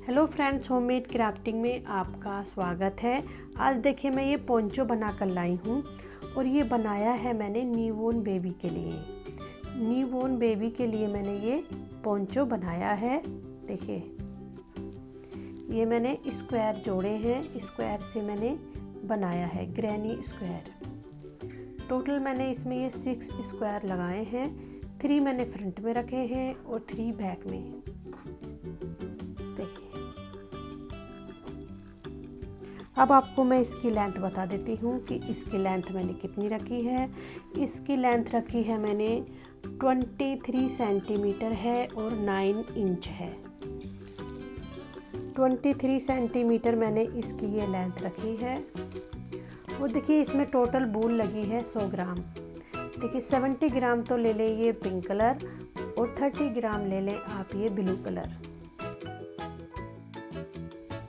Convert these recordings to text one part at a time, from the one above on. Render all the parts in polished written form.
Hello friends, homemade crafting में आपका स्वागत है। आज देखिए मैं ये पोंचो बना कर लाई हूँ और ये बनाया है मैंने न्यूबॉर्न बेबी के लिए। न्यूबॉर्न बेबी के लिए मैंने ये पोंचो बनाया है। देखिए ये मैंने स्क्वायर जोड़े हैं, स्क्वायर से मैंने बनाया है ग्रैनी स्क्वायर। टोटल मैंने इसमें ये 6 स्क्वायर लगाए हैं। 3 मैंने फ्रंट में रखे हैं और 3 बैक में। देखिए अब आपको मैं इसकी लेंथ बता देती हूँ कि इसकी लेंथ मैंने कितनी रखी है। इसकी लेंथ रखी है मैंने 23 सेंटीमीटर है और 9 इंच है। 23 सेंटीमीटर मैंने इसकी ये लेंथ रखी है। और देखिए इसमें टोटल बूल लगी है 100 ग्राम। देखिए 70 ग्राम तो ले लें ये पिंक कलर और 30 ग्राम ले लें आप ये ब्लू कलर।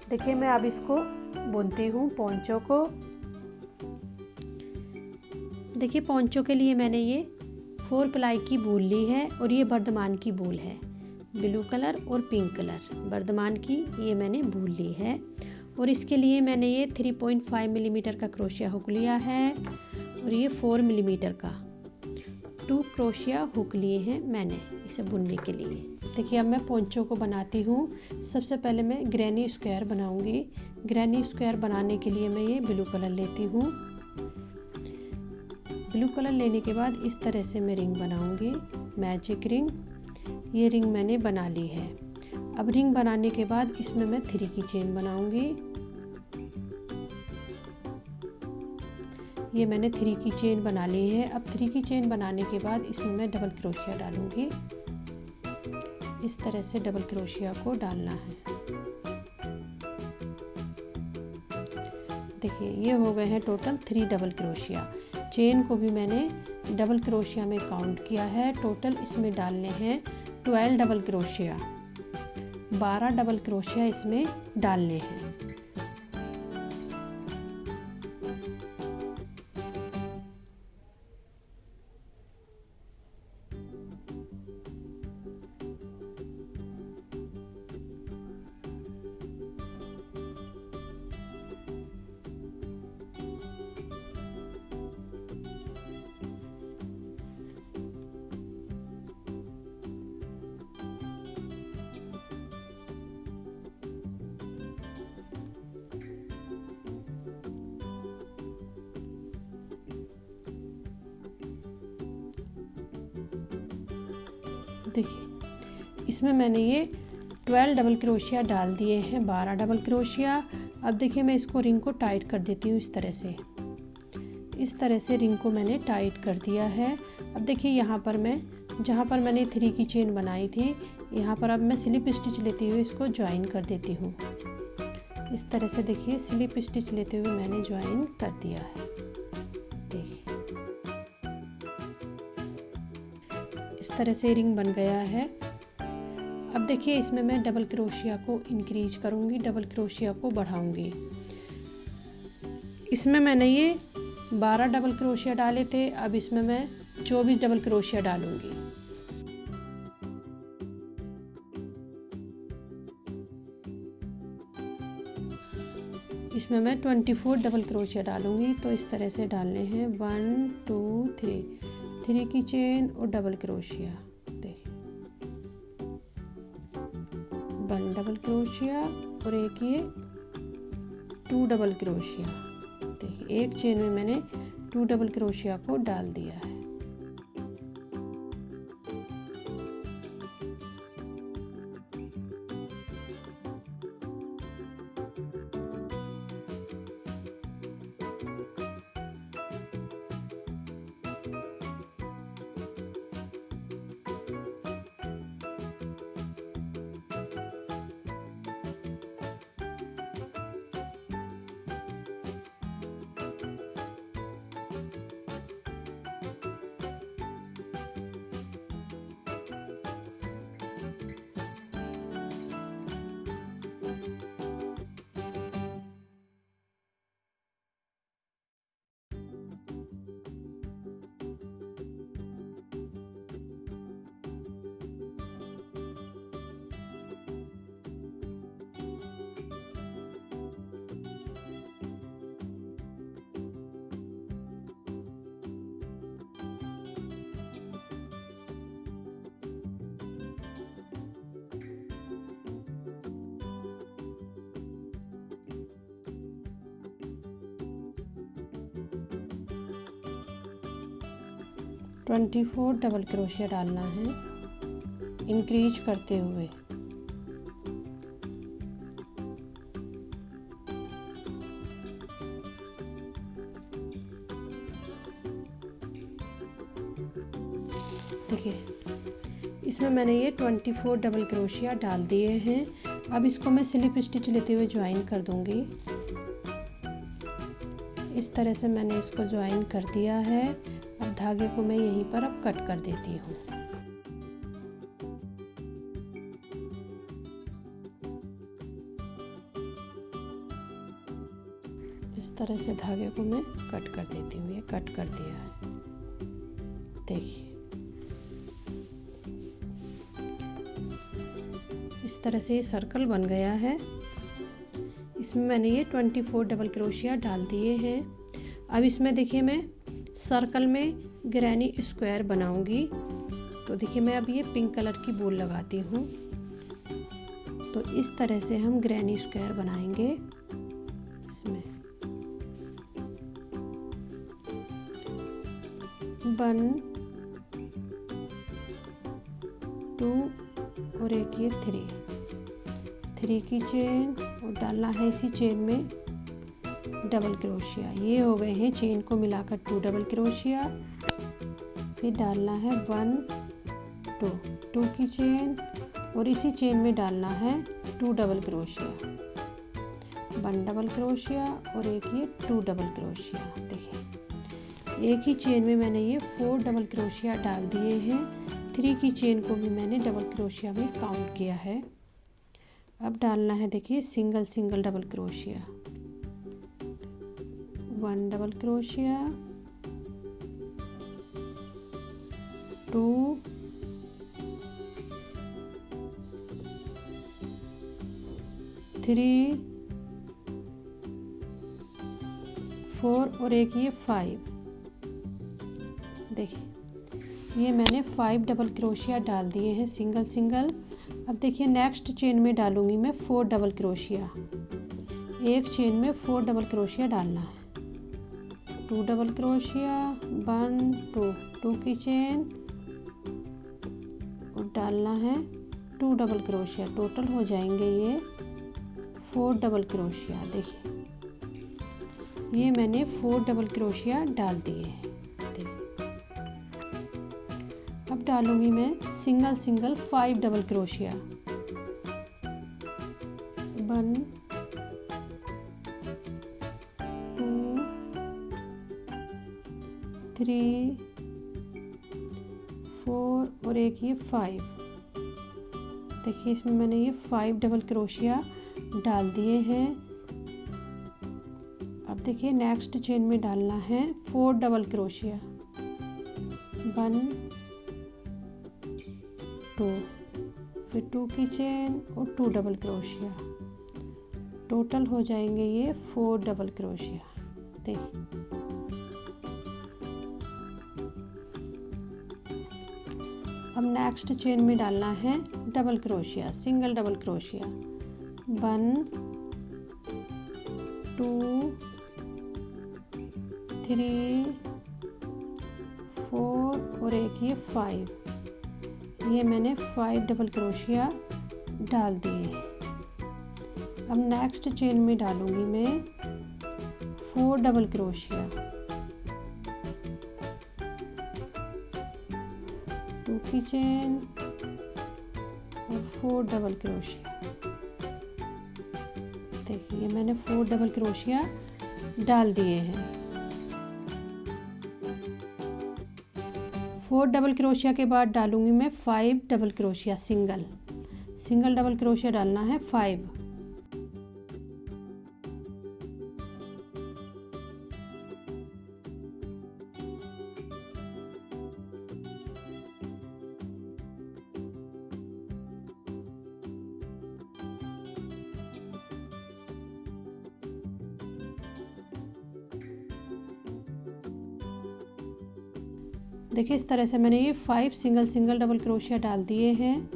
देखिए मैं अब इसको बुनती हूँ पोंचो को। देखिए पोंचो के लिए मैंने ये 4 प्लाई की बूल ली है और ये बर्धमान की बूल है, ब्लू कलर और पिंक कलर बर्धमान की ये मैंने बूल ली है। और इसके लिए मैंने ये 3.5 मिलीमीटर का क्रोशिया हुक लिया है और ये 4 मिलीमीटर का 2 क्रोशिया हुक लिए हैं मैंने इसे बुनने के लिए। देखिए अब मैं पोंचो को बनाती हूँ। सबसे पहले मैं ग्रैनी स्क्वायर बनाऊंगी। ग्रैनी स्क्वायर बनाने के लिए मैं ये ब्लू कलर लेती हूँ। ब्लू कलर लेने के बाद इस तरह से मैं रिंग बनाऊंगी, मैजिक रिंग। ये रिंग मैंने बना ली है। अब रिंग बनाने के बाद इसमें मैं 3 की चेन बनाऊंगी। ये मैंने 3 की चेन बना ली है। अब 3 की चेन बनाने के बाद इसमें मैं डबल क्रोशिया डालूंगी। इस तरह से डबल क्रोशिया को डालना है। देखिए ये हो गए हैं टोटल 3 डबल क्रोशिया। चेन को भी मैंने डबल क्रोशिया में काउंट किया है। टोटल इसमें डालने हैं 12 डबल क्रोशिया, 12 डबल क्रोशिया इसमें डालने हैं। देखिए इसमें मैंने ये 12 डबल क्रोशिया डाल दिए हैं, 12 डबल क्रोशिया। अब देखिए मैं इसको रिंग को टाइट कर देती हूँ इस तरह से। इस तरह से रिंग को मैंने टाइट कर दिया है। अब देखिए यहाँ पर मैं जहाँ पर मैंने 3 की चेन बनाई थी, यहाँ पर अब मैं स्लिप स्टिच लेते हुए इसको ज्वाइन कर देती हूँ। इस तरह से देखिए स्लिप स्टिच लेते हुए मैंने ज्वाइन कर दिया है। देखिए इस तरह से रिंग बन गया है। अब देखिए इसमें मैं डबल क्रोशिया को इंक्रीज करूँगी, डबल क्रोशिया को बढ़ाऊँगी। इसमें मैंने ये 12 डबल क्रोशिया डाले थे, अब इसमें मैं 24 डबल क्रोशिया डालूँगी। इसमें मैं 24 डबल क्रोशिया डालूँगी। तो इस तरह से डालने हैं 1 2 3 की चेन और डबल क्रोशिया। देखिए 1 डबल क्रोशिया और एक ये 2 डबल क्रोशिया। देखिए एक चेन में मैंने 2 डबल क्रोशिया को डाल दिया है। 24 डबल क्रोशिया डालना है इंक्रीज करते हुए। देखिए इसमें मैंने ये 24 डबल क्रोशिया डाल दिए हैं। अब इसको मैं स्लिप स्टिच लेते हुए ज्वाइन कर दूंगी। इस तरह से मैंने इसको ज्वाइन कर दिया है। अब धागे को मैं यहीं पर अब कट कर देती हूँ। इस तरह से धागे को मैं कट कर देती हूँ। ये कट कर दिया है। देखिए इस तरह से ये सर्कल बन गया है। इसमें मैंने ये 24 डबल क्रोशिया डाल दिए हैं। अब इसमें देखिए मैं सर्कल में ग्रैनी स्क्वायर बनाऊंगी। तो देखिए मैं अब ये पिंक कलर की बॉल लगाती हूँ। तो इस तरह से हम ग्रैनी स्क्वायर बनाएंगे। इसमें 1 2 और एक ये 3 की चेन और डालना है इसी चेन में डबल क्रोशिया। ये हो गए हैं चेन को मिलाकर 2 डबल क्रोशिया। फिर डालना है 1 2 की चेन और इसी चेन में डालना है 2 डबल क्रोशिया, 1 डबल क्रोशिया और एक ये 2 डबल क्रोशिया। देखिए एक ही चेन में मैंने ये 4 डबल क्रोशिया डाल दिए हैं। 3 की चेन को भी मैंने डबल क्रोशिया में काउंट किया है। अब डालना है देखिए single double crochet, 1 double crochet, 2 3 4 और एक ये 5। देखिए ये मैंने 5 डबल क्रोशिया डाल दिए हैं सिंगल। अब देखिए नेक्स्ट चेन में डालूंगी मैं 4 डबल क्रोशिया। एक चेन में 4 डबल क्रोशिया डालना है, 2 डबल क्रोशिया, 1 2 की चेन और डालना है 2 डबल क्रोशिया। टोटल हो जाएंगे ये 4 डबल क्रोशिया। देखिए ये मैंने 4 डबल क्रोशिया डाल दिए हैं। अब डालूंगी मैं सिंगल 5 डबल क्रोशिया, 1 2 3 4 और एक ये 5। देखिए इसमें मैंने ये 5 डबल क्रोशिया डाल दिए हैं। अब देखिए नेक्स्ट चेन में डालना है 4 डबल क्रोशिया, 1 2 फिर 2 की चेन और 2 डबल क्रोशिया। टोटल हो जाएंगे ये 4 डबल क्रोशिया। देखिए अब नेक्स्ट चेन में डालना है double crochet, single double crochet, 1 2 3 4 और एक ये 5। ये मैंने 5 डबल क्रोशिया डाल दिए हैं। अब नेक्स्ट चेन में डालूंगी मैं 4 डबल क्रोशिया, 2 की चेन और 4 डबल क्रोशिया। देखिए मैंने 4 डबल क्रोशिया डाल दिए हैं। 4 डबल क्रोशिया के बाद डालूंगी मैं 5 double crochet single double crochet डालना है 5। देखिए इस तरह से मैंने ये 5 सिंगल डबल क्रोशिया डाल दिए हैं।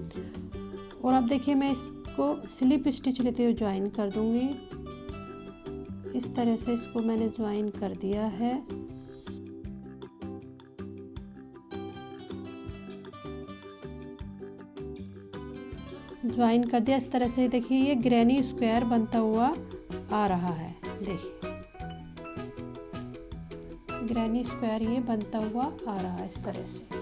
और अब देखिए मैं इसको स्लिप स्टिच लेते हुए ज्वाइन कर दूंगी। इस तरह से इसको मैंने ज्वाइन कर दिया है। ज्वाइन कर दिया। इस तरह से देखिए ये ग्रैनी स्क्वायर बनता हुआ आ रहा है। देखिए ग्रैनी स्क्वायर ये बनता हुआ आ रहा है इस तरह से।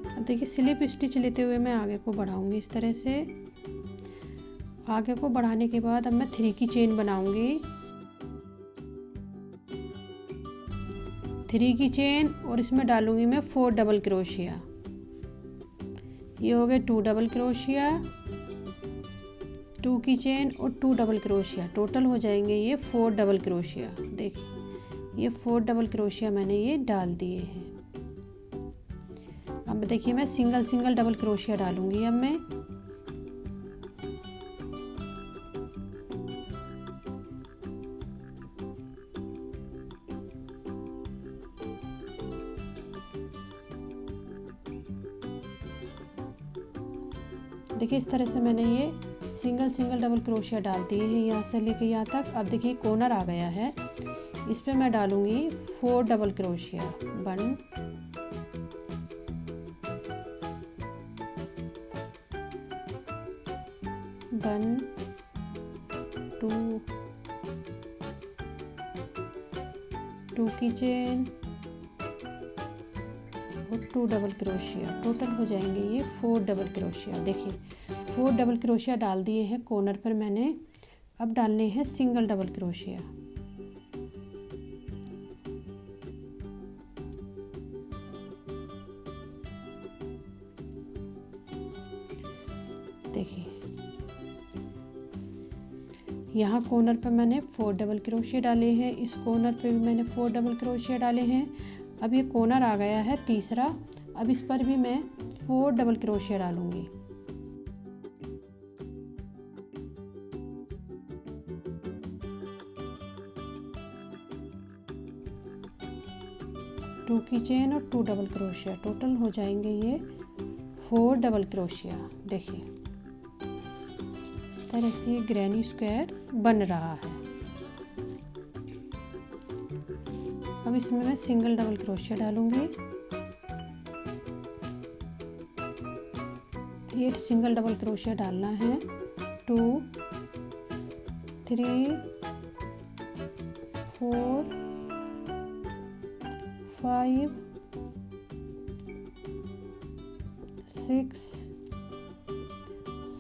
अब देखिए स्लिप स्टिच लेते हुए मैं आगे को बढ़ाऊंगी इस तरह से। आगे को बढ़ाने के बाद अब मैं 3 की चेन बनाऊंगी। 3 की चेन और इसमें डालूंगी मैं 4 डबल क्रोशिया। ये हो गए 2 डबल क्रोशिया, 2 की चेन और 2 डबल क्रोशिया, टोटल हो जाएंगे ये 4 डबल क्रोशिया। देखिए ये 4 डबल क्रोशिया मैंने ये डाल दिए हैं। अब देखिए मैं सिंगल सिंगल डबल क्रोशिया डालूंगी अब मैं। देखिए इस तरह से मैंने ये सिंगल सिंगल डबल क्रोशिया डाल दिए हैं यहाँ से लेके यहाँ तक। अब देखिए कॉर्नर आ गया है, इस पे मैं डालूंगी 4 डबल क्रोशिया। 1 2 की चेन और 2 डबल क्रोशिया, टोटल हो जाएंगे ये 4 डबल क्रोशिया। देखिए 4 डबल क्रोशिया डाल दिए हैं कॉर्नर पर मैंने। अब डालने हैं सिंगल डबल क्रोशिया। देखिए यहाँ कॉर्नर पर मैंने 4 डबल क्रोशिया डाले हैं, इस कॉर्नर पे भी मैंने 4 डबल क्रोशिया डाले हैं। अब ये कॉर्नर आ गया है तीसरा, अब इस पर भी मैं 4 डबल क्रोशिया डालूंगी। टू की चेन और 2 डबल क्रोशिया, टोटल हो जाएंगे ये 4 डबल क्रोशिया। देखिए इस तरह से ग्रैनी स्क्वायर बन रहा है। अब इसमें मैं सिंगल डबल क्रोशिया डालूंगी। 8 सिंगल डबल क्रोशिया डालना है। 2 3 4 5 6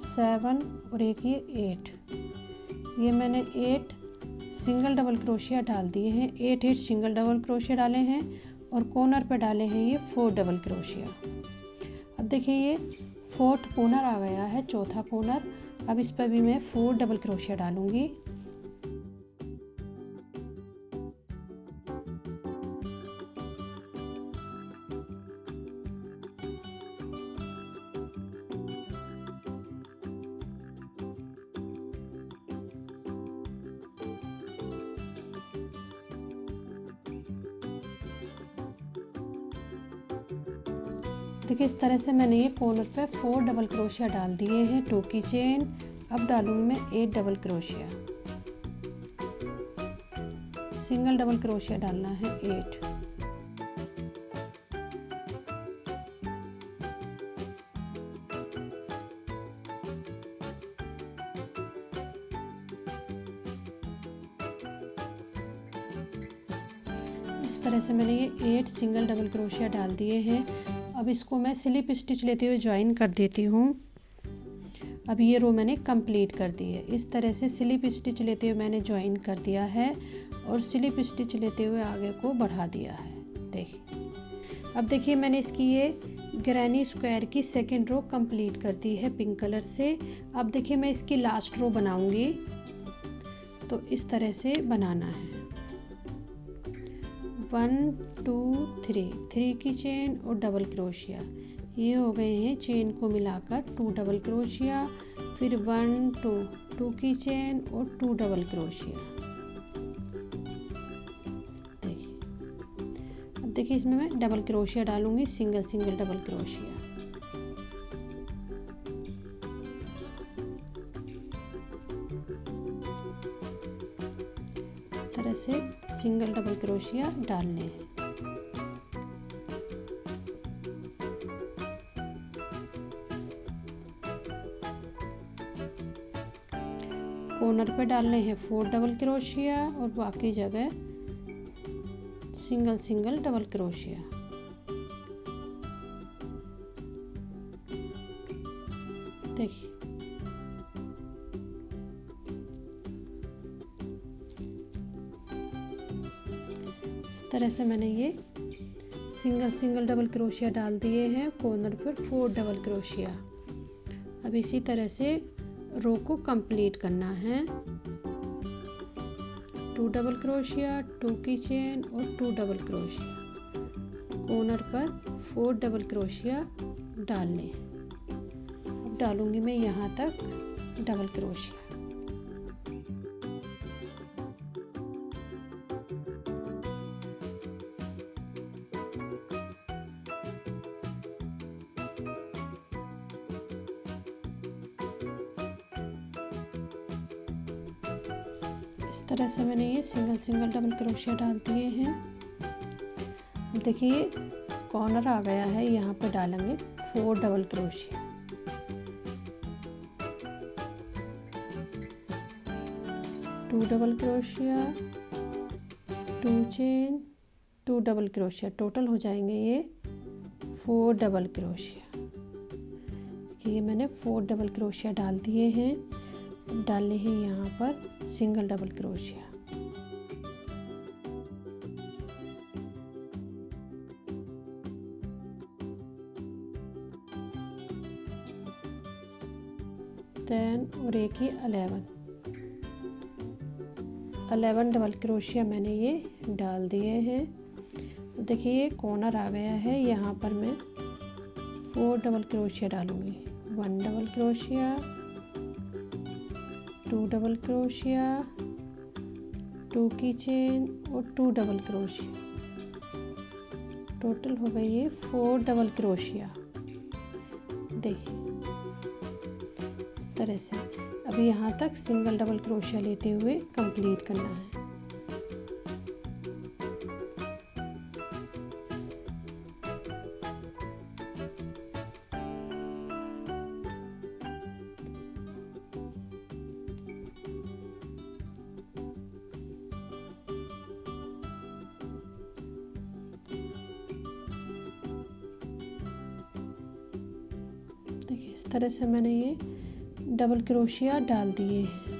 7 और एक ये 8। ये मैंने 8 सिंगल डबल क्रोशिया डाल दिए हैं। 8 सिंगल डबल क्रोशिया डाले हैं और कॉर्नर पे डाले हैं ये 4 डबल क्रोशिया। अब देखिए ये 4th कॉर्नर आ गया है, चौथा कॉर्नर। अब इस पर भी मैं 4 डबल क्रोशिया डालूंगी। देखिए इस तरह से मैंने ये कॉर्नर पे 4 डबल क्रोशिया डाल दिए हैं। 2 की चेन, अब डालूंगी मैं 8 double crochet. Single double crochet डालना है 8। इस तरह से मैंने ये 8 सिंगल डबल क्रोशिया डाल दिए हैं। अब इसको मैं स्लिप स्टिच लेते हुए ज्वाइन कर देती हूँ। अब ये रो मैंने कंप्लीट कर दी है। इस तरह से स्लिप स्टिच लेते हुए मैंने ज्वाइन कर दिया है और स्लिप स्टिच लेते हुए आगे को बढ़ा दिया है। देखिए अब देखिए मैंने इसकी ये ग्रैनी स्क्वायर की सेकंड रो कंप्लीट कर दी है पिंक कलर से। अब देखिए मैं इसकी लास्ट रो बनाऊंगी, तो इस तरह से बनाना है। 1 2 3 की चेन और डबल क्रोशिया, ये हो गए हैं चेन को मिलाकर 2 डबल क्रोशिया। फिर 1 2 की चेन और 2 डबल क्रोशिया। देखिए अब देखिए इसमें मैं डबल क्रोशिया डालूंगी, सिंगल सिंगल डबल क्रोशिया। इस तरह से सिंगल डबल क्रोशिया डालने हैं। कॉर्नर पे डालने हैं 4 डबल क्रोशिया और बाकी जगह सिंगल सिंगल डबल क्रोशिया। देखिए इस तरह से मैंने ये सिंगल सिंगल डबल क्रोशिया डाल दिए हैं कॉर्नर पर 4 डबल क्रोशिया। अब इसी तरह से रो को कंप्लीट करना है। 2 डबल क्रोशिया, 2 की चेन और 2 डबल क्रोशिया, कॉर्नर पर 4 डबल क्रोशिया डालने। अब डालूंगी मैं यहाँ तक डबल क्रोशिया। इस तरह से मैंने ये सिंगल सिंगल डबल क्रोशिया डाल दिए हैं। देखिए कॉर्नर आ गया है, यहाँ पे डालेंगे 4 double crochet. Two double crochet, 2 chain, 2 double crochet, total हो जाएंगे ये 4 डबल क्रोशिया। देखिए मैंने 4 डबल क्रोशिया डाल दिए हैं। अब डालने हैं यहाँ पर सिंगल डबल क्रोशिया। और एक ही 11 डबल क्रोशिया मैंने ये डाल दिए हैं। देखिए ये कॉर्नर आ गया है, यहाँ पर मैं 4 डबल क्रोशिया डालूंगी। 1 डबल क्रोशिया, 2 डबल क्रोशिया, 2 की चेन और 2 डबल क्रोशिया, टोटल हो गई है 4 डबल क्रोशिया। देखिए इस तरह से अब यहाँ तक सिंगल डबल क्रोशिया लेते हुए कंप्लीट करना है। देखिए इस तरह से मैंने ये डबल क्रोशिया डाल दिए हैं।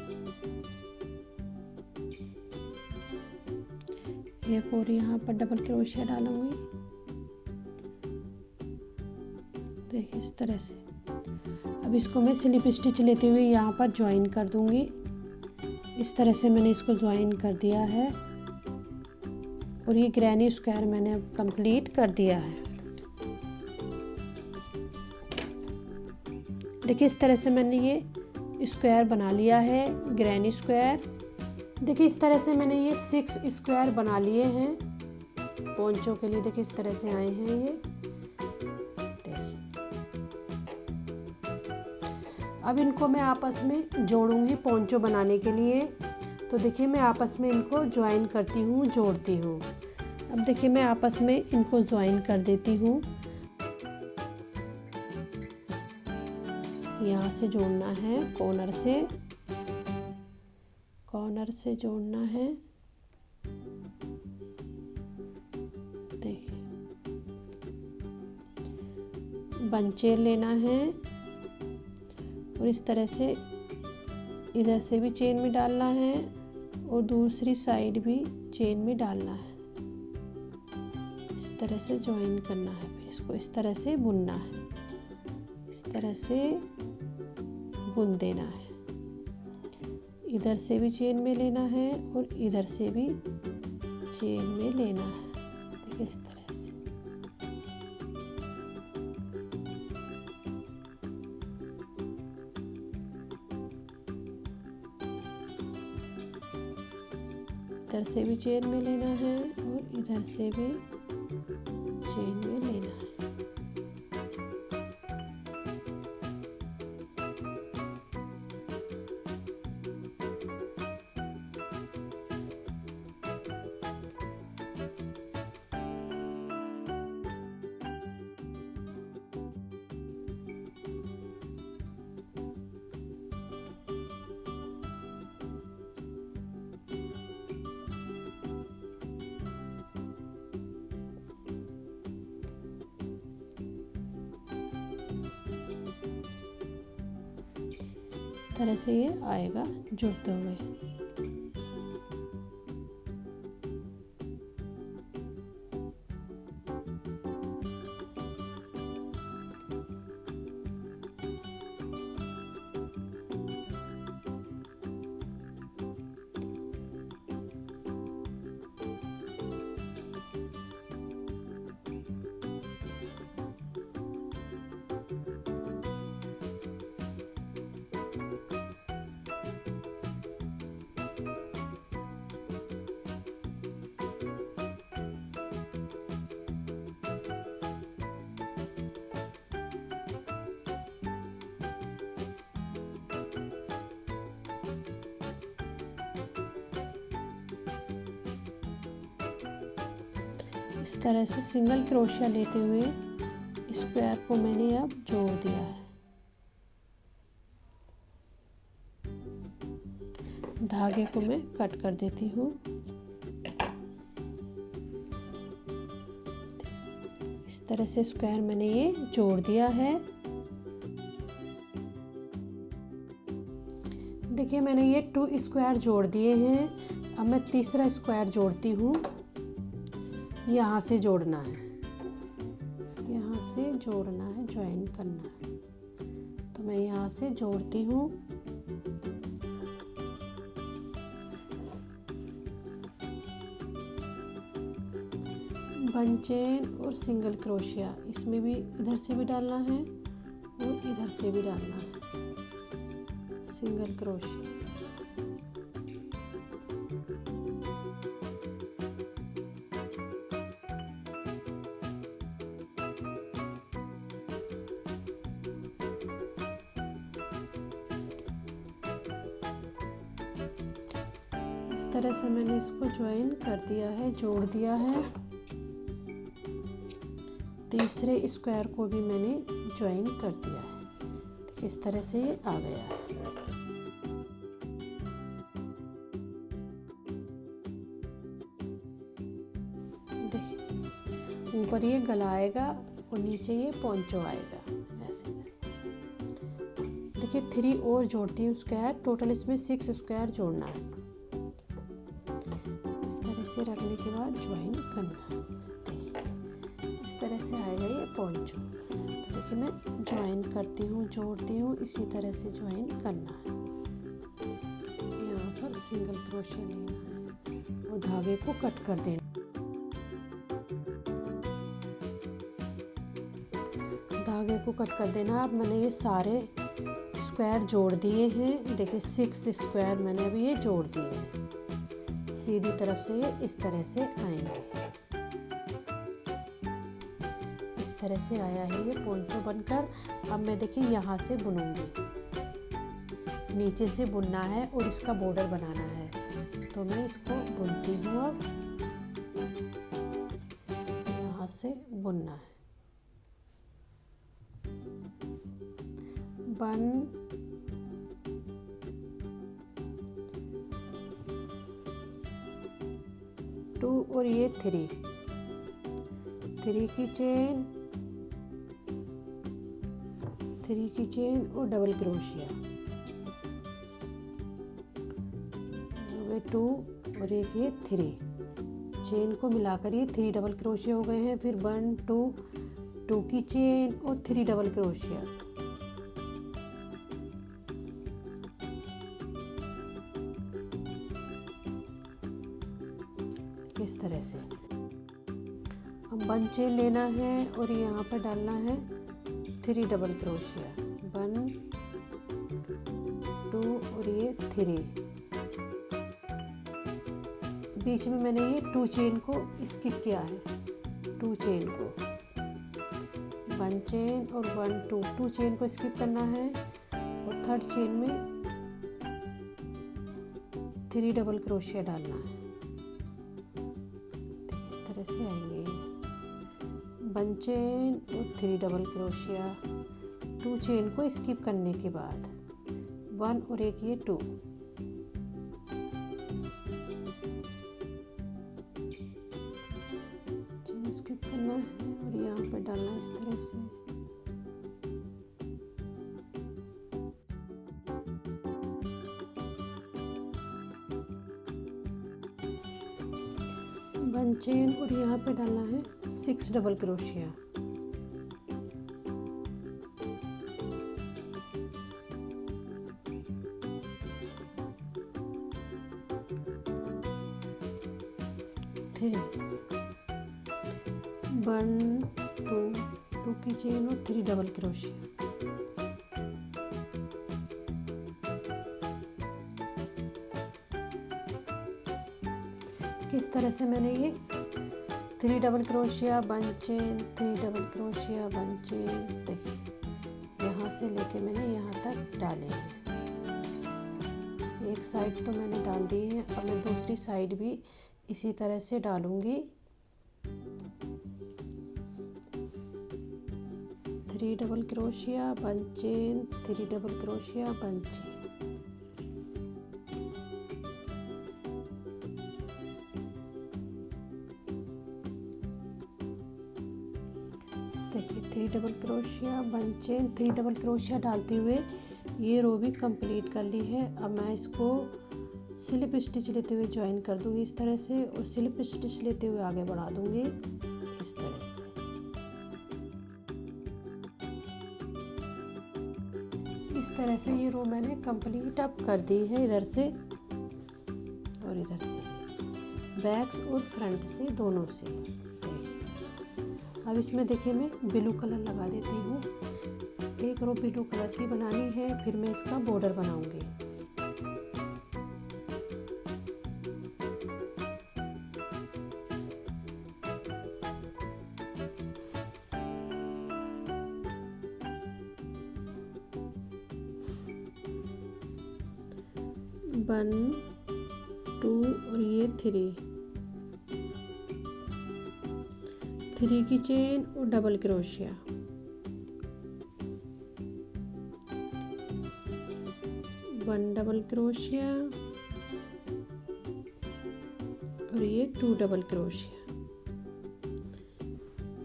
एक और यहाँ पर डबल क्रोशिया डालूंगी। देखिए इस तरह से अब इसको मैं स्लिप स्टिच लेते हुए यहाँ पर ज्वाइन कर दूंगी। इस तरह से मैंने इसको ज्वाइन कर दिया है और ये ग्रैनी स्क्वायर मैंने अब कंप्लीट कर दिया है। देखिए इस तरह से मैंने ये स्क्वायर बना लिया है, ग्रैनी स्क्वायर। देखिए इस तरह से मैंने ये 6 स्क्वायर बना लिए हैं पोंचो के लिए। देखिए इस तरह से आए हैं ये। देखिए अब इनको मैं आपस में जोड़ूंगी पोंचो बनाने के लिए। तो देखिए मैं आपस में इनको ज्वाइन करती हूँ, जोड़ती हूँ। अब देखिए मैं आपस में इनको ज्वाइन कर देती हूँ। यहाँ से जोड़ना है, कॉर्नर से जोड़ना है। देखिए बंचेल लेना है और इस तरह से इधर से भी चेन में डालना है और दूसरी साइड भी चेन में डालना है। इस तरह से ज्वाइन करना है। फिर इसको इस तरह से बुनना है, इस तरह से बुन देना है। इधर से भी चेन में लेना है और इधर से भी चेन में लेना है। देखिए इस तरह से। इधर से भी चेन में लेना है और इधर से भी चेन में लेना है। तरह से ये आएगा जुड़ते हुए। इस तरह से सिंगल क्रोशिया लेते हुए स्क्वायर को मैंने अब जोड़ दिया है। धागे को मैं कट कर देती हूँ। इस तरह से स्क्वायर मैंने ये जोड़ दिया है। देखिए मैंने ये 2 स्क्वायर जोड़ दिए हैं। अब मैं तीसरा स्क्वायर जोड़ती हूँ। यहाँ से जोड़ना है, यहाँ से जोड़ना है, ज्वाइन करना है। तो मैं यहाँ से जोड़ती हूँ। बन चेन और सिंगल क्रोशिया, इसमें भी इधर से भी डालना है और इधर से भी डालना है। सिंगल क्रोशिया, इस तरह से मैंने इसको ज्वाइन कर दिया है, जोड़ दिया है। तीसरे स्क्वायर को भी मैंने ज्वाइन कर दिया है। इस तरह से ये आ गया है। देखिए ऊपर ये गला आएगा और नीचे ये पोंचो आएगा ऐसे। देखिए 3 और जोड़ती हूँ स्क्वायर, टोटल इसमें 6 स्क्वायर जोड़ना है। इस तरह से रखने के बाद ज्वाइन करना। देखिए इस तरह से आएगा ये पोंचो। तो देखिए मैं ज्वाइन करती हूँ, जोड़ती हूँ, इसी तरह से ज्वाइन करना है। यहाँ पर सिंगल क्रोशिया लेना है और धागे को कट कर देना। धागे को कट कर देना। अब मैंने ये सारे स्क्वायर जोड़ दिए हैं। देखिए 6 स्क्वायर मैंने अभी ये जोड़ दिए हैं। सीधी तरफ से ये इस तरह से आएंगे। इस तरह से आया है ये पोंचो बनकर। अब मैं देखिए यहाँ से बुनूंगी, नीचे से बुनना है और इसका बॉर्डर बनाना है। तो मैं इसको बुनती हूँ। अब यहाँ से बुनना है। 1 2 और ये 3 की चेन, 3 की चेन और डबल क्रोशिया। हो गए 2 और एक ये 3 चेन को मिलाकर ये 3 डबल क्रोशिया हो गए हैं। फिर 1 2 की चेन और 3 डबल क्रोशिया। इस तरह से हम 1 चेन लेना है और यहाँ पर डालना है 3 डबल क्रोशिया। 1 2 और ये 3। बीच में मैंने ये 2 चेन को स्किप किया है। 2 चेन को 1 चेन और 1 2 चेन को स्किप करना है और 3rd चेन में 3 डबल क्रोशिया डालना है। से आएंगे 1 चेन और 3 डबल क्रोशिया। 2 चेन को स्किप करने के बाद 1 और एक ये 2। चेन स्किप करना है और यहाँ पर डालना है इस तरह से। 1 चेन और यहाँ पे डालना है 6 डबल क्रोशिया। थ्री 1 2 की चेन और 3 डबल क्रोशिया। किस तरह से मैंने ये 3 double crochet 1 chain 3 double crochet 1 chain, देखिए यहाँ से लेके मैंने यहाँ तक डाले हैं। एक साइड तो मैंने डाल दी है, अब मैं दूसरी साइड भी इसी तरह से डालूंगी। 3 double crochet 1 chain 3 double crochet 1 chain. देखिए 3 double crochet 1 chain 3 double crochet डालते हुए ये रो भी कंप्लीट कर ली है। अब मैं इसको स्लिप स्टिच लेते हुए ज्वाइन कर दूंगी इस तरह से, और स्लिप स्टिच लेते हुए आगे बढ़ा दूंगी इस तरह से। इस तरह से ये रो मैंने कंप्लीट अब कर दी है, इधर से और इधर से, बैक्स और फ्रंट से दोनों से। अब इसमें देखिए मैं ब्लू कलर लगा देती हूँ। एक रो ब्लू कलर की बनानी है, फिर मैं इसका बॉर्डर बनाऊंगी। वन 2 और ये 3 की चेन और double crochet. One double crochet और ये 2 डबल क्रोशिया।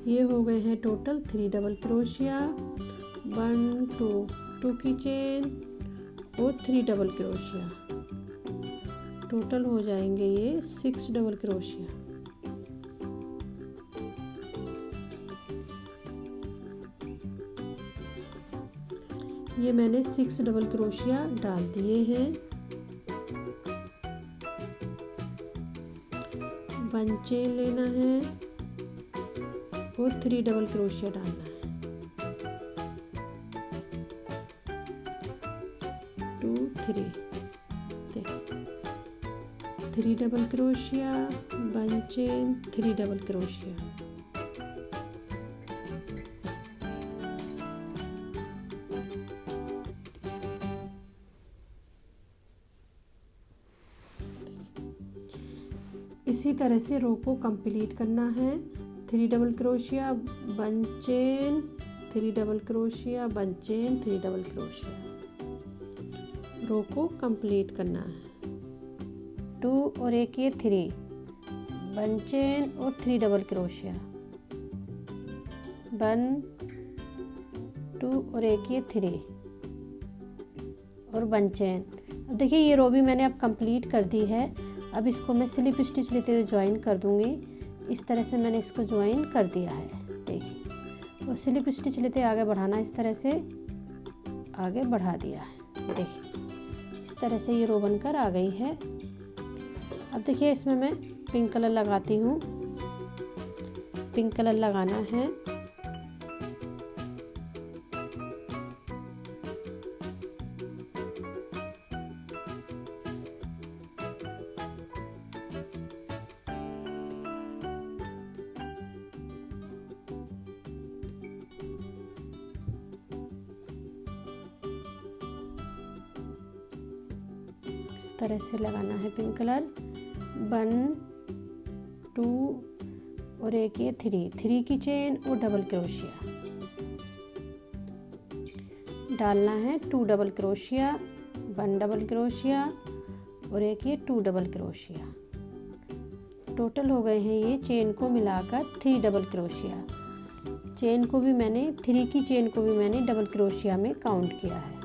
ये हो गए हैं टोटल 3 डबल क्रोशिया। 1 2 की चेन और 3 डबल क्रोशिया। टोटल हो जाएंगे ये 6 डबल क्रोशिया। ये मैंने 6 डबल क्रोशिया डाल दिए हैं। 1 चेन लेना है और 3 डबल क्रोशिया डालना है। 2 3 3 double crochet 1 chain 3 double crochet. इसी तरह से रो को कंप्लीट करना है। 3 double crochet 1 chain 3 double crochet 1 chain 3 double crochet. Row को कंप्लीट करना है। 2 और एक ये 3 1 चेन और 3 डबल क्रोशिया। 1 2 और एक ये 3 और 1 चेन। अब देखिए ये रो भी मैंने अब कंप्लीट कर दी है। अब इसको मैं स्लिप स्टिच लेते हुए ज्वाइन कर दूंगी। इस तरह से मैंने इसको ज्वाइन कर दिया है, देखिए, और स्लिप स्टिच लेते आगे बढ़ाना, इस तरह से आगे बढ़ा दिया है। देखिए इस तरह से ये रो बनकर आ गई है। अब देखिए इसमें मैं पिंक कलर लगाती हूँ। पिंक कलर लगाना है। इस तरह से लगाना है पिंक कलर। 1 2 और एक ये 3 की चेन और डबल क्रोशिया डालना है। 2 डबल क्रोशिया 1 डबल क्रोशिया और एक ये 2 डबल क्रोशिया। टोटल हो गए हैं ये चेन को मिलाकर 3 डबल क्रोशिया। चेन को भी मैंने 3 की चेन को भी मैंने डबल क्रोशिया में काउंट किया है।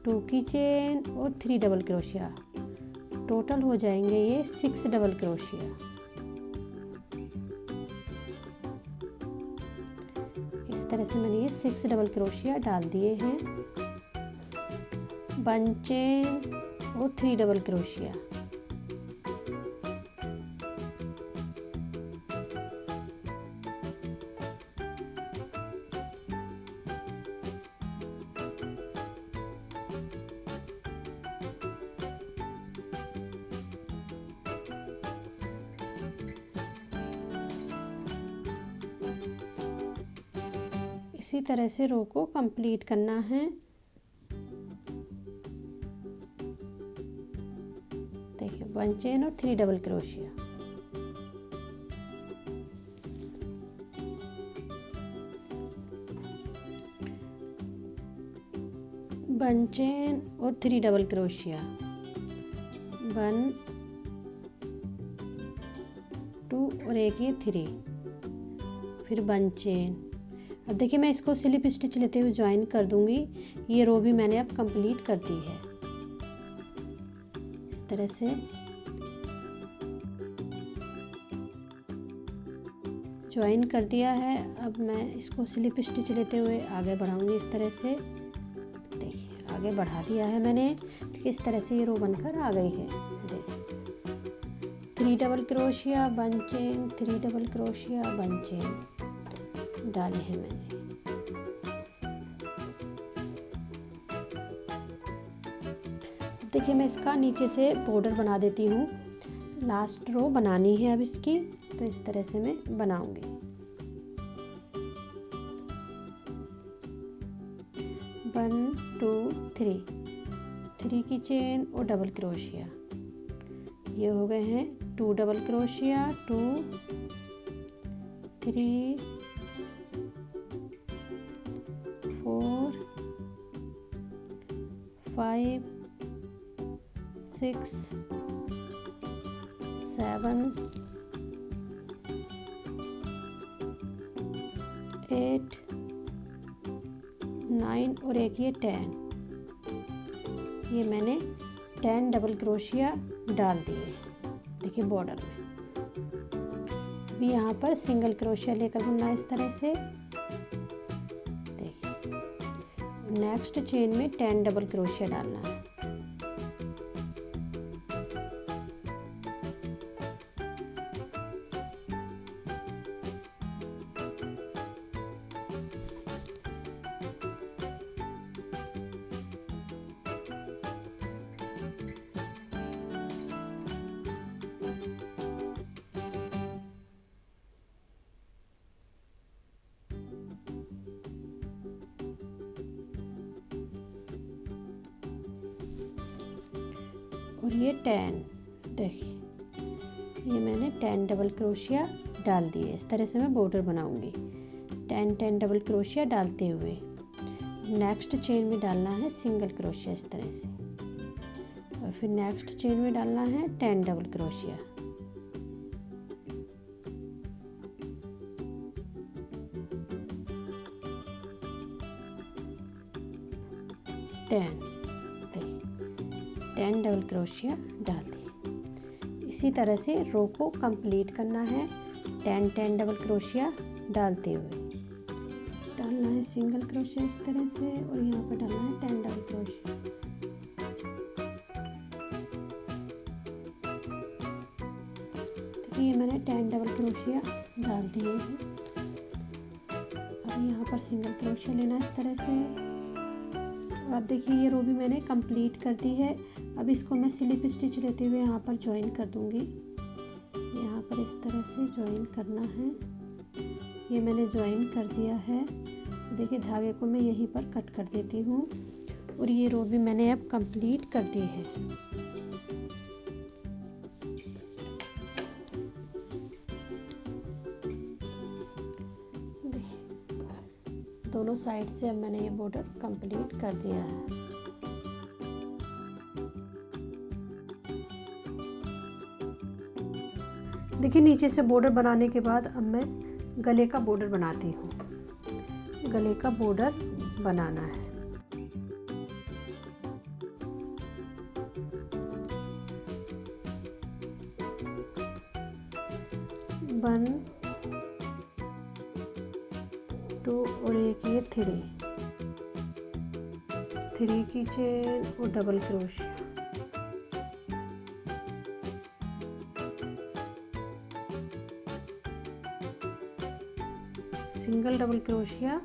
2 की चेन और 3 डबल क्रोशिया। टोटल हो जाएंगे ये 6 डबल क्रोशिया। इस तरह से मैंने ये 6 डबल क्रोशिया डाल दिए हैं। 1 चेन और 3 डबल क्रोशिया। इसी तरह से रो को कंप्लीट करना है। देखिए 1 चेन और 3 डबल क्रोशिया। वन चेन और 3 डबल क्रोशिया। 1 2 और एक ये 3, फिर 1 चेन। अब देखिए मैं इसको स्लिप स्टिच लेते हुए ज्वाइन कर दूंगी। ये रो भी मैंने अब कंप्लीट कर दी है। इस तरह से ज्वाइन कर दिया है। अब मैं इसको स्लिप स्टिच लेते हुए आगे बढ़ाऊंगी। इस तरह से देखिए आगे बढ़ा दिया है मैंने। इस तरह से ये रो बनकर आ गई है। देखिए 3 double crochet, 1 chain, 3 double crochet, 1 chain डाले हैं मैंने। देखिए मैं इसका नीचे से बॉर्डर बना देती हूँ। लास्ट रो बनानी है अब इसकी, तो इस तरह से मैं बनाऊंगी। 1 2 3 की चेन और डबल क्रोशिया। ये हो गए हैं 2 डबल क्रोशिया, 2 3 4 5 6 7 8 9 और एक ये 10। ये मैंने 10 डबल क्रोशिया डाल दिए। देखिए बॉर्डर में भी यहाँ पर सिंगल क्रोशिया लेकर बुनना है इस तरह से। देखिए नेक्स्ट चेन में 10 डबल क्रोशिया डालना है। और ये 10, देखिए ये मैंने 10 डबल क्रोशिया डाल दिए। इस तरह से मैं बॉर्डर बनाऊंगी। 10 डबल क्रोशिया डालते हुए नेक्स्ट चेन में डालना है सिंगल क्रोशिया इस तरह से, और फिर नेक्स्ट चेन में डालना है 10 double crochet. Ten 10 double crochet डाल दी। इसी तरह से रो को कंप्लीट करना है। 10 डबल क्रोशिया डालते हुए डालना है सिंगल क्रोशिया इस तरह से, और यहाँ पर डालना है 10 डबल क्रोशिया। देखिए मैंने 10 डबल क्रोशिया डाल दिए हैं। अब यहाँ पर सिंगल क्रोशिया लेना है इस तरह से। और अब देखिए ये रो भी मैंने कंप्लीट कर दी है। अब इसको मैं स्लिप स्टिच लेते हुए यहाँ पर ज्वाइन कर दूँगी। यहाँ पर इस तरह से ज्वाइन करना है। ये मैंने ज्वाइन कर दिया है। देखिए धागे को मैं यहीं पर कट कर देती हूँ, और ये रो भी मैंने अब कंप्लीट कर दी है। देखिए दोनों साइड से अब मैंने ये बॉर्डर कंप्लीट कर दिया है। देखिए नीचे से बॉर्डर बनाने के बाद अब मैं गले का बॉर्डर बनाती हूँ। गले का बॉर्डर बनाना है। वन 2 और एक ये थ्री की चेन और double crochet, single double crochet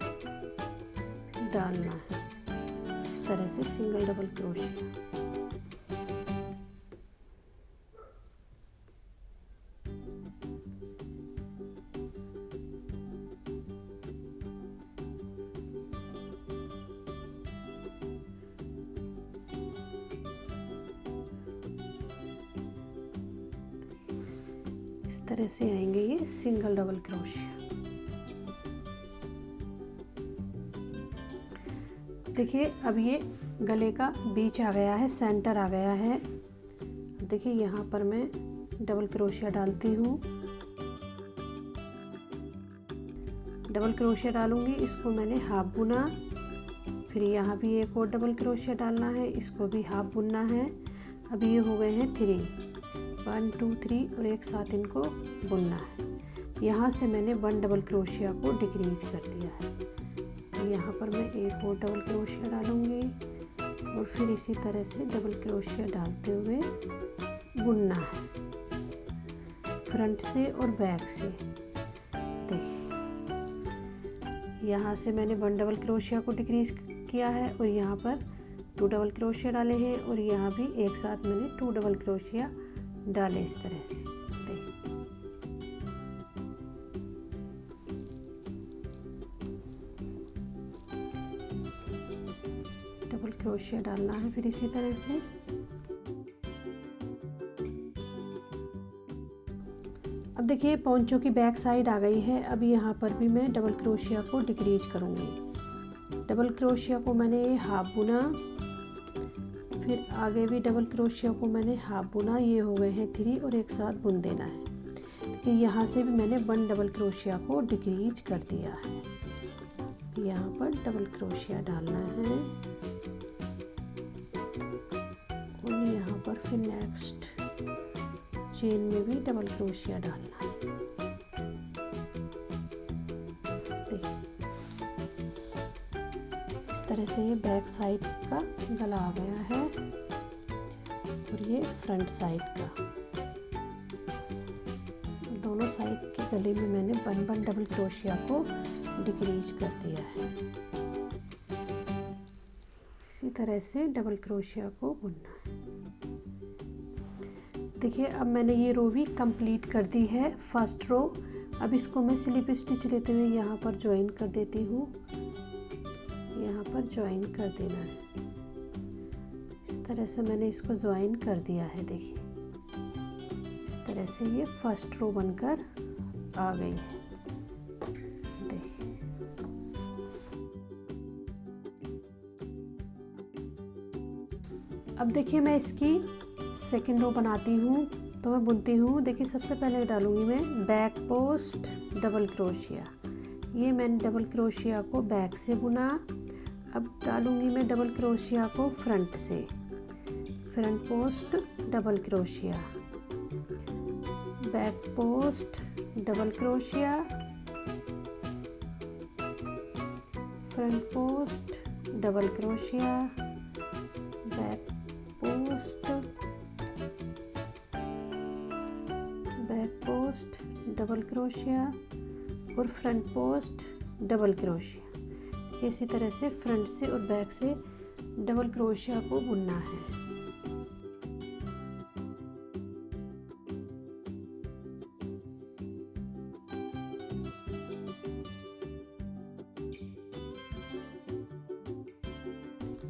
डालना है। इस तरह से सिंगल डबल क्रोशिया, इस तरह से आएंगे ये सिंगल डबल क्रोशिया। देखिए अब ये गले का बीच आ गया है, सेंटर आ गया है। देखिए यहाँ पर मैं डबल क्रोशिया डालती हूँ, डबल क्रोशिया डालूंगी, इसको मैंने हाफ बुना, फिर यहाँ भी एक और डबल क्रोशिया डालना है, इसको भी हाफ बुनना है। अब ये हो गए हैं 3, 1 2 3 और एक साथ इनको बुनना है। यहाँ से मैंने 1 डबल क्रोशिया को डिक्रीज कर दिया है। तो यहाँ पर मैं एक और डबल क्रोशिया डालूंगी और फिर इसी तरह से डबल क्रोशिया डालते हुए बुनना है, फ्रंट से और बैक से। देखिए यहाँ से मैंने 1 डबल क्रोशिया को डिक्रीज किया है और यहाँ पर 2 डबल क्रोशिया डाले हैं और यहाँ भी एक साथ मैंने 2 डबल क्रोशिया डाले इस तरह से। डबल क्रोशिया डालना है फिर इसी तरह से। अब देखिए पोंचो की बैक साइड आ गई है। अब यहाँ पर भी मैं डबल क्रोशिया को डिक्रीज करूँगी। डबल क्रोशिया को मैंने हाफ बुना, फिर आगे भी डबल क्रोशिया को मैंने हाफ बुना, ये हो गए हैं 3 और एक साथ बुन देना है। कि यहाँ से भी मैंने 1 डबल क्रोशिया को डिक्रीज कर दिया है। यहाँ पर डबल क्रोशिया डालना है और यहाँ पर फिर नेक्स्ट चेन में भी डबल क्रोशिया डालना है। देखिए इस तरह से ये बैक साइड का गला आ गया है और ये फ्रंट साइड का। दोनों साइड के गले में मैंने 1 डबल क्रोशिया को डिक्रीज कर दिया है। इसी तरह से डबल क्रोशिया को बुनना है। देखिए अब मैंने ये रो भी कंप्लीट कर दी है, फर्स्ट रो। अब इसको मैं स्लिप स्टिच लेते हुए यहाँ पर ज्वाइन कर देती हूँ। यहाँ पर ज्वाइन कर देना है। इस तरह से मैंने इसको ज्वाइन कर दिया है। देखिए इस तरह से ये फर्स्ट रो बनकर आ गई है। देखिए अब देखिए मैं इसकी सेकेंड रो बनाती हूँ, तो मैं बुनती हूँ। देखिए सबसे पहले डालूंगी मैं बैक पोस्ट डबल क्रोशिया। ये मैंने डबल क्रोशिया को बैक से बुना। अब डालूंगी मैं डबल क्रोशिया को फ्रंट से, front post double crochet, back post double crochet, front post double crochet, back post double crochet और फ्रंट पोस्ट डबल क्रोशिया। इसी तरह से फ्रंट से और बैक से डबल क्रोशिया को बुनना है।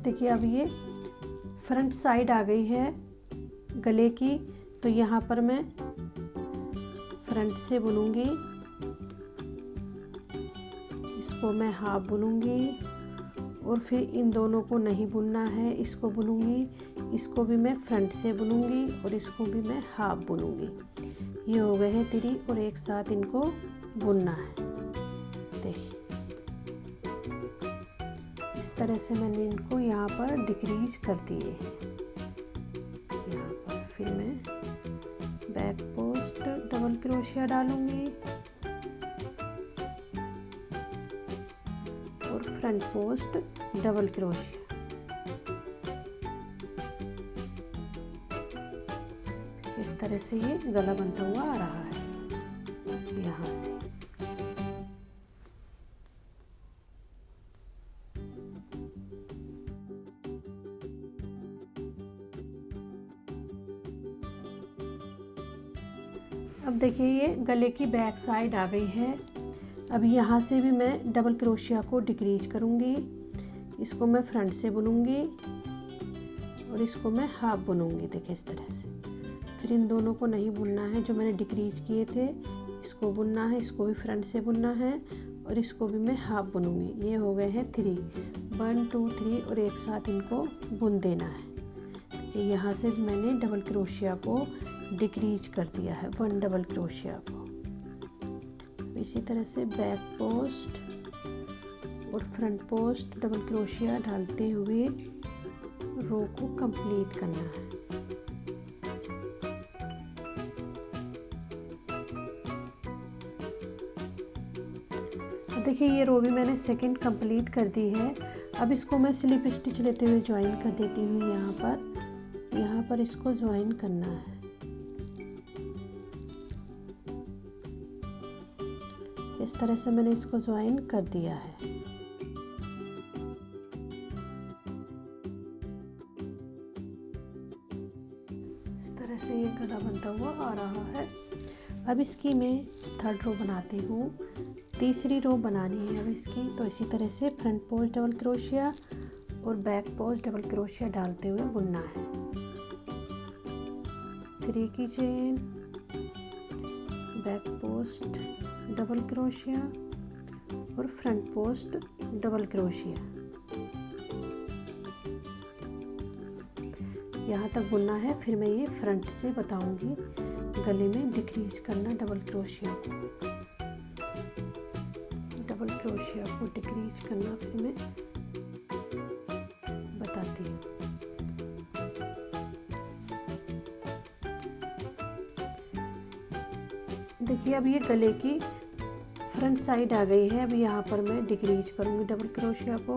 देखिए अब ये फ्रंट साइड आ गई है गले की, तो यहाँ पर मैं फ्रंट से बुनूंगी, इसको मैं हाफ बुनूंगी और फिर इन दोनों को नहीं बुनना है, इसको बुनूंगी। इसको भी मैं फ्रंट से बुनूंगी और इसको भी मैं हाफ बुनूंगी। ये हो गए हैं 3 और एक साथ इनको बुनना है। देखिए इस तरह से मैंने इनको यहाँ पर डिक्रीज कर दिए हैं। यहाँ पर फिर मैं बैक पोस्ट डबल क्रोशिया डालूंगी फ्रंट पोस्ट डबल क्रोशिया। इस तरह से ये गला बनता हुआ आ रहा है यहाँ से। अब देखिए ये गले की बैक साइड आ गई है। अब यहाँ से भी मैं डबल क्रोशिया को डिक्रीज करूँगी। इसको मैं फ्रंट से बुनूँगी और इसको मैं हाफ बुनूँगी। देखिए इस तरह से। फिर इन दोनों को नहीं बुनना है, जो मैंने डिक्रीज किए थे इसको बुनना है, इसको भी फ्रंट से बुनना है और इसको भी मैं हाफ बुनूँगी। ये हो गए हैं 3, 1 2 3 और एक साथ इनको बुन देना है। यहाँ से मैंने डबल क्रोशिया को डिक्रीज कर दिया है, 1 डबल क्रोशिया को। इसी तरह से बैक पोस्ट और फ्रंट पोस्ट डबल क्रोशिया डालते हुए रो को कंप्लीट करना है। देखिए ये रो भी मैंने सेकंड कंप्लीट कर दी है। अब इसको मैं स्लिप स्टिच लेते हुए ज्वाइन कर देती हूँ। यहाँ पर इसको ज्वाइन करना है। इस तरह से मैंने इसको ज्वाइन कर दिया है। इस तरह से ये गला बनता हुआ आ रहा है। अब इसकी मैं थर्ड रो बनाती हूँ। तीसरी रो बनानी है अब इसकी, तो इसी तरह से फ्रंट पोस्ट डबल क्रोशिया और बैक पोस्ट डबल क्रोशिया डालते हुए बुनना है। 3 की chain, back post double crochet और फ्रंट पोस्ट डबल क्रोशिया। यहाँ तक बुनना है। फिर मैं ये फ्रंट से बताऊंगी गले में डिक्रीज करना डबल क्रोशिया को। डबल क्रोशिया को डिक्रीज करना फिर मैं बताती हूँ। देखिए अब ये गले की फ्रंट साइड आ गई है। अब यहाँ पर मैं डिक्रीज करूँगी डबल क्रोशिया को।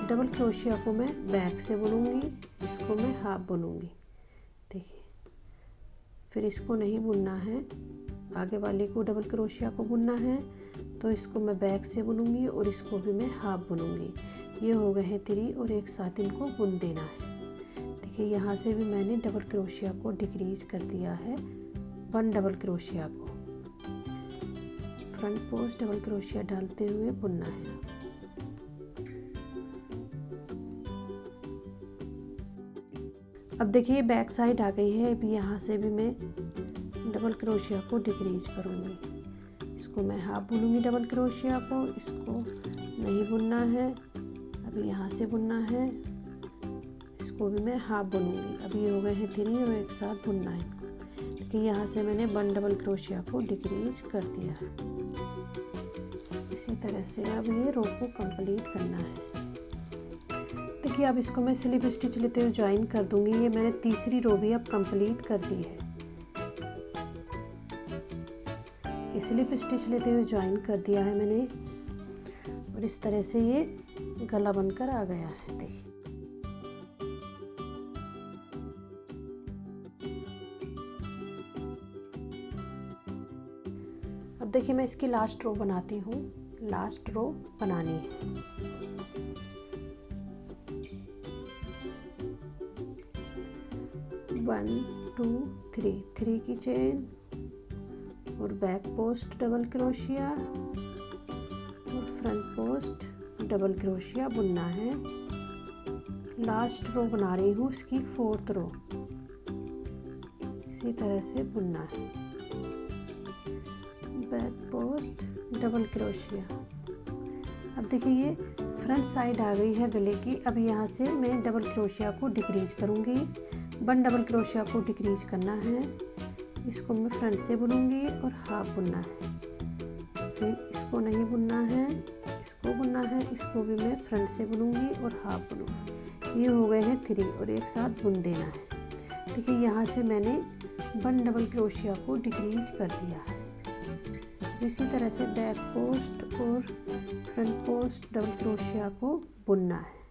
डबल क्रोशिया को मैं बैक से बुनूंगी, इसको मैं हाफ बुनूंगी। देखिए फिर इसको नहीं बुनना है, आगे वाले को डबल क्रोशिया को बुनना है, तो इसको मैं बैक से बुनूंगी और इसको भी मैं हाफ बुनूंगी। ये हो गए हैं 3 और एक साथ इनको बुन देना है। देखिए यहाँ से भी मैंने डबल क्रोशिया को डिक्रीज कर दिया है, 1 डबल क्रोशिया को। फ्रंट पोस्ट डबल क्रोशिया डालते हुए बुनना है। अब देखिए बैक साइड आ गई है। अभी यहाँ से भी मैं डबल क्रोशिया को डिक्रीज करूँगी। इसको मैं हाफ बुनूंगी डबल क्रोशिया को, इसको नहीं बुनना है। अभी यहाँ से बुनना है, इसको भी मैं हाफ बुनूंगी। अभी ये हो गए हैं 3 और एक साथ बुनना है इनको। देखिए यहाँ से मैंने 1 डबल क्रोशिया को डिक्रीज कर दिया है। इसी तरह से अब ये रो को कंप्लीट करना है। देखिए अब इसको मैं स्लिप स्टिच लेते हुए ज्वाइन कर दूंगी। ये मैंने तीसरी रो भी अब कंप्लीट कर दी है। ये स्लिप स्टिच लेते हुए ज्वाइन कर दिया है मैंने और इस तरह से ये गला बनकर आ गया है। देखिए अब देखिए मैं इसकी लास्ट रो बनाती हूँ। लास्ट रो बनानी है। वन टू थ्री की चेन और बैक पोस्ट डबल क्रोशिया और फ्रंट पोस्ट डबल क्रोशिया बुनना है। लास्ट रो बना रही हूँ, इसकी 4th रो इसी तरह से बुनना है। Back post double crochet. अब देखिए ये फ्रंट साइड आ गई है गले की। अब यहाँ से मैं डबल क्रोशिया को डिक्रीज करूँगी। 1 डबल क्रोशिया को डिक्रीज करना है। इसको मैं फ्रंट से बुनूंगी और हाफ बुनना है। फिर इसको नहीं बुनना है, इसको बुनना है, इसको भी मैं फ्रंट से बुनूंगी और हाफ बुनूंगी। ये हो गए हैं 3 और एक साथ बुन देना है। देखिए यहाँ से मैंने 1 डबल क्रोशिया को डिक्रीज कर दिया है। इसी तरह से बैक पोस्ट और फ्रंट पोस्ट डबल क्रोशिया को बुनना है।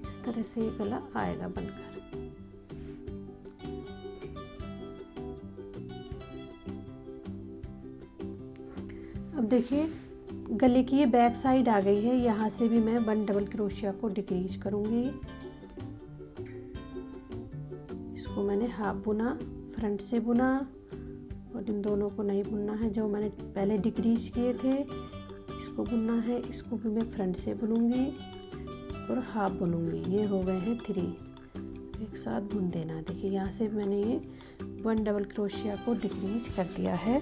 इस तरह से ये गला आएगा बनकर। अब देखिए गले की ये बैक साइड आ गई है। यहाँ से भी मैं 1 डबल क्रोशिया को डिक्रीज करूँगी। इसको मैंने हाफ बुना, फ्रंट से बुना और इन दोनों को नहीं बुनना है जो मैंने पहले डिक्रीज किए थे। इसको बुनना है, इसको भी मैं फ्रंट से बुनूंगी और हाफ बुनूंगी। ये हो गए हैं 3, एक साथ बुन देना। देखिए यहाँ से मैंने ये 1 डबल क्रोशिया को डिक्रीज कर दिया है,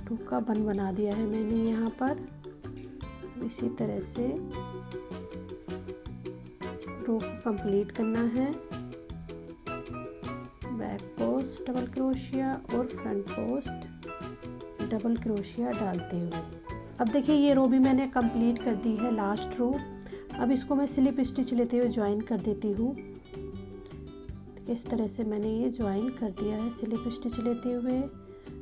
2 का 1 बना दिया है मैंने यहाँ पर। इसी तरह से रो को कंप्लीट करना है, बैक पोस्ट डबल क्रोशिया और फ्रंट पोस्ट डबल क्रोशिया डालते हुए। अब देखिए ये रो भी मैंने कंप्लीट कर दी है, लास्ट रो। अब इसको मैं स्लिप स्टिच लेते हुए ज्वाइन कर देती हूँ। इस तरह से मैंने ये ज्वाइन कर दिया है स्लिप स्टिच लेते हुए।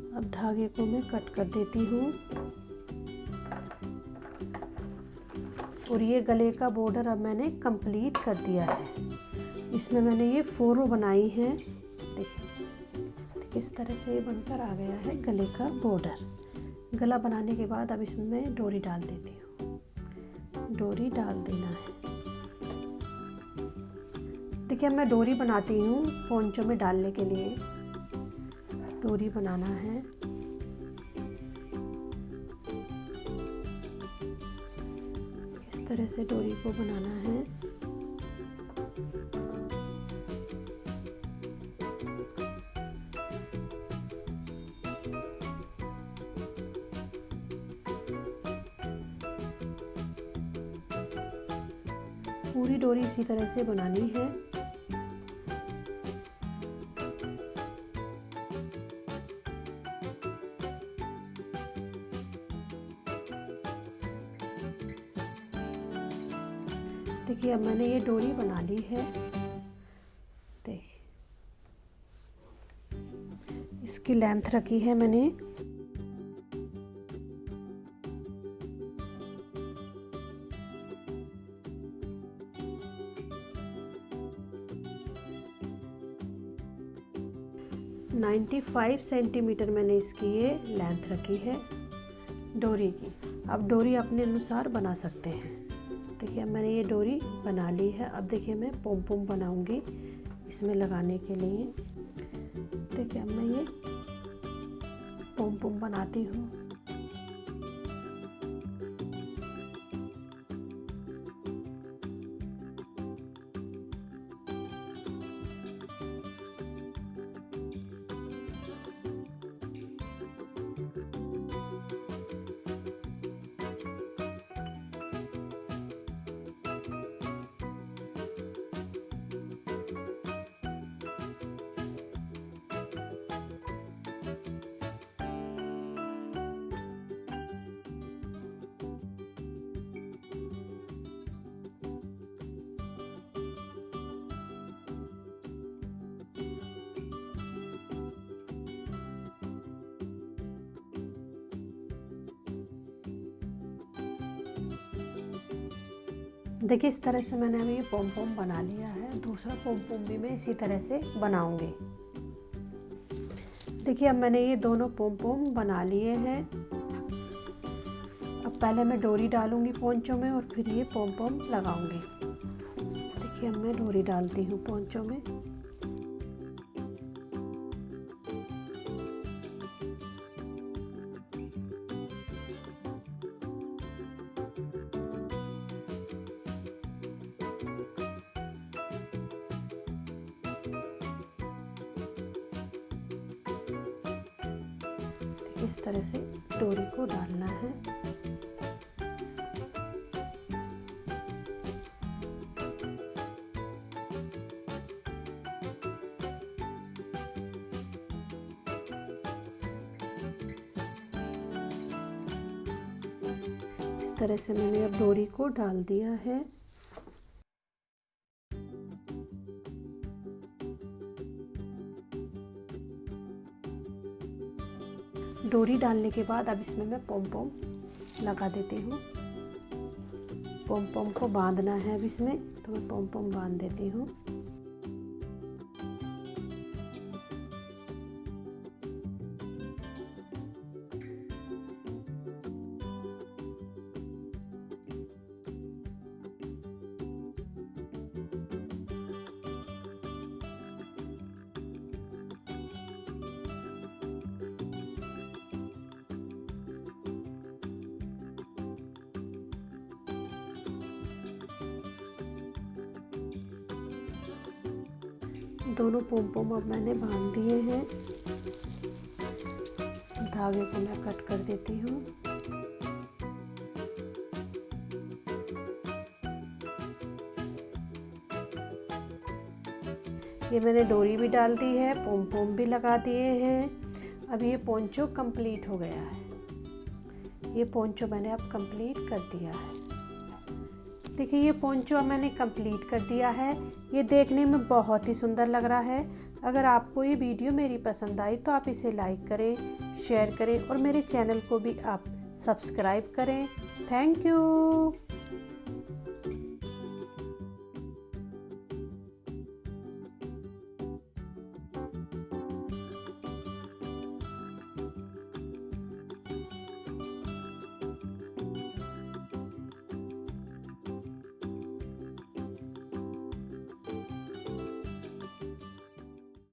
अब धागे को मैं कट कर देती हूँ और ये गले का बॉर्डर अब मैंने कंप्लीट कर दिया है। इसमें मैंने ये 4 रो बनाई हैं। देखिए इस तरह से ये बनकर आ गया है गले का बॉर्डर। गला बनाने के बाद अब इसमें मैं डोरी डाल देती हूँ। डोरी डाल देना है। देखिए मैं डोरी बनाती हूँ पोंचो में डालने के लिए। डोरी बनाना है। इस तरह से डोरी को बनाना है। पूरी डोरी इसी तरह से बनानी है। देखिए अब मैंने ये डोरी बना ली है। देखिए इसकी लेंथ रखी है मैंने 95 सेंटीमीटर मैंने इसकी ये लेंथ रखी है डोरी की। अब डोरी अपने अनुसार बना सकते हैं। देखिए अब मैंने ये डोरी बना ली है। अब देखिए मैं पोम पोम बनाऊंगी इसमें लगाने के लिए। देखिए अब मैं ये पोम पोम बनाती हूँ। देखिए इस तरह से मैंने अभी ये पोम पोम बना लिया है। दूसरा पोम पोम भी मैं इसी तरह से बनाऊंगी। देखिए अब मैंने ये दोनों पोम पोम बना लिए हैं। अब पहले मैं डोरी डालूंगी पोंचो में और फिर ये पोम पोम लगाऊंगी। देखिए अब मैं डोरी डालती हूँ पोंचो में। इस तरह से डोरी को डालना है। इस तरह से मैंने अब डोरी को डाल दिया है। डोरी डालने के बाद अब इसमें मैं पॉम पॉम लगा देती हूँ। पॉम पॉम को बांधना है अब इसमें, तो मैं पॉम पॉम बांध देती हूँ। दोनों पॉम पॉम अब मैंने बांध दिए हैं। धागे को मैं कट कर देती हूँ। ये मैंने डोरी भी डाल दी है, पॉम पॉम भी लगा दिए हैं। अब ये पोंचो कंप्लीट हो गया है। ये पोंचो मैंने अब कंप्लीट कर दिया है। देखिए ये पोंचो अब मैंने कंप्लीट कर दिया है। ये देखने में बहुत ही सुंदर लग रहा है। अगर आपको ये वीडियो मेरी पसंद आई तो आप इसे लाइक करें, शेयर करें और मेरे चैनल को भी आप सब्सक्राइब करें। Thank you.